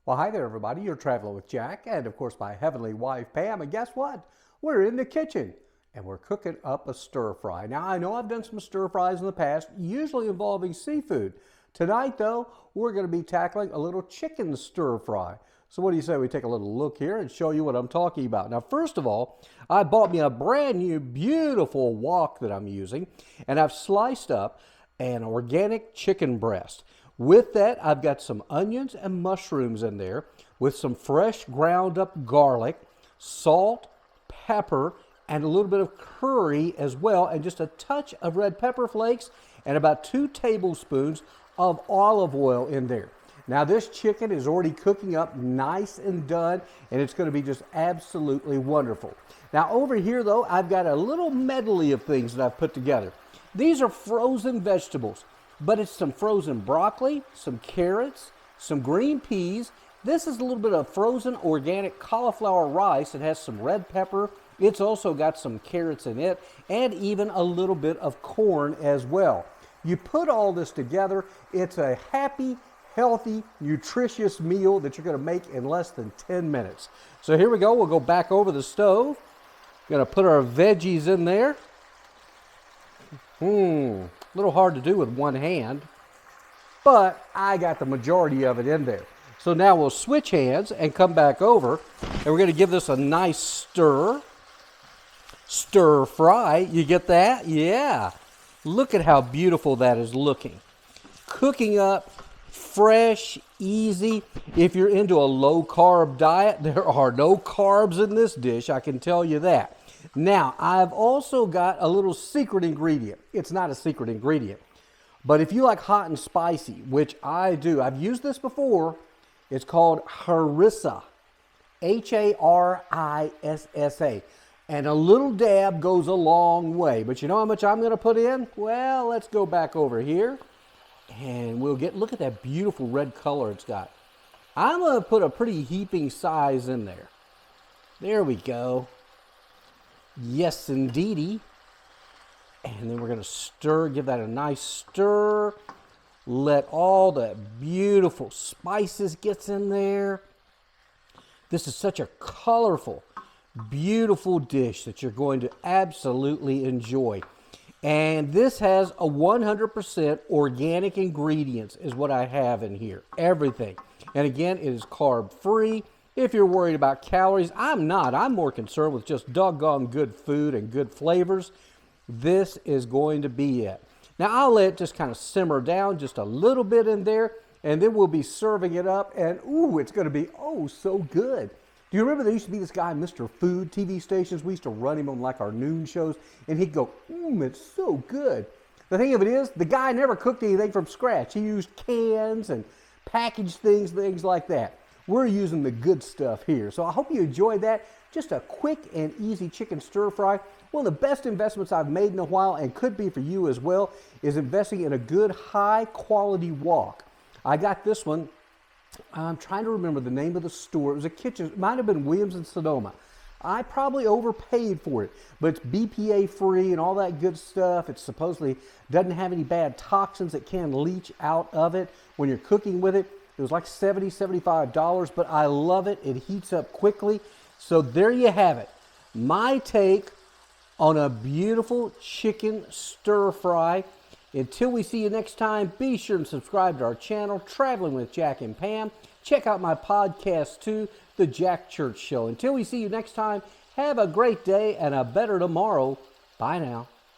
Well, hi there, everybody. You're traveling with Jack, and of course, my heavenly wife, Pam. And guess what? We're in the kitchen, and we're cooking up a stir fry. Now, I know I've done some stir fries in the past, usually involving seafood. Tonight, though, we're going to be tackling a little chicken stir fry. So what do you say we take a little look here and show you what I'm talking about? Now, first of all, I bought me a brand new, beautiful wok that I'm using, and I've sliced up an organic chicken breast. With that, I've got some onions and mushrooms in there with some fresh ground up garlic, salt, pepper, and a little bit of curry as well, and just a touch of red pepper flakes and about 2 tablespoons of olive oil in there. Now this chicken is already cooking up nice and done, and it's going to be just absolutely wonderful. Now over here though, I've got a little medley of things that I've put together. These are frozen vegetables. But it's some frozen broccoli, some carrots, some green peas. This is a little bit of frozen organic cauliflower rice. It has some red pepper. It's also got some carrots in it and even a little bit of corn as well. You put all this together, it's a happy, healthy, nutritious meal that you're going to make in less than 10 minutes. So here we go. We'll go back over the stove. Going to put our veggies in there. A little hard to do with one hand, but I got the majority of it in there. So now we'll switch hands and come back over, and we're going to give this a nice stir fry. You get that? Yeah. Look at how beautiful that is looking. Cooking up fresh, easy. If you're into a low carb diet, there are no carbs in this dish, I can tell you that. Now, I've also got a little secret ingredient. It's not a secret ingredient, but if you like hot and spicy, which I do, I've used this before. It's called harissa, Harissa, and a little dab goes a long way. But you know how much I'm going to put in? Well, let's go back over here, and we'll look at that beautiful red color it's got. I'm going to put a pretty heaping size in there. There we go. Yes, indeedy. And then we're going to stir, give that a nice stir. Let all that beautiful spices get in there. This is such a colorful, beautiful dish that you're going to absolutely enjoy. And this has a 100% organic ingredients is what I have in here. Everything. And again, it is carb free. If you're worried about calories, I'm not. I'm more concerned with just doggone good food and good flavors. This is going to be it. Now, I'll let it just kind of simmer down just a little bit in there, and then we'll be serving it up, and ooh, it's going to be oh so good. Do you remember there used to be this guy, Mr. Food, TV stations? We used to run him on like our noon shows, and he'd go, it's so good. The thing of it is, the guy never cooked anything from scratch. He used cans and packaged things like that. We're using the good stuff here. So I hope you enjoyed that. Just a quick and easy chicken stir fry. One of the best investments I've made in a while, and could be for you as well, is investing in a good high quality wok. I got this one. I'm trying to remember the name of the store. It was a kitchen. It might have been Williams and Sonoma. I probably overpaid for it, but it's BPA free and all that good stuff. It supposedly doesn't have any bad toxins that can leach out of it when you're cooking with it. It was like $70, $75, but I love it. It heats up quickly. So there you have it. My take on a beautiful chicken stir fry. Until we see you next time, be sure and subscribe to our channel, Traveling with Jack and Pam. Check out my podcast too, The Jack Church Show. Until we see you next time, have a great day and a better tomorrow. Bye now.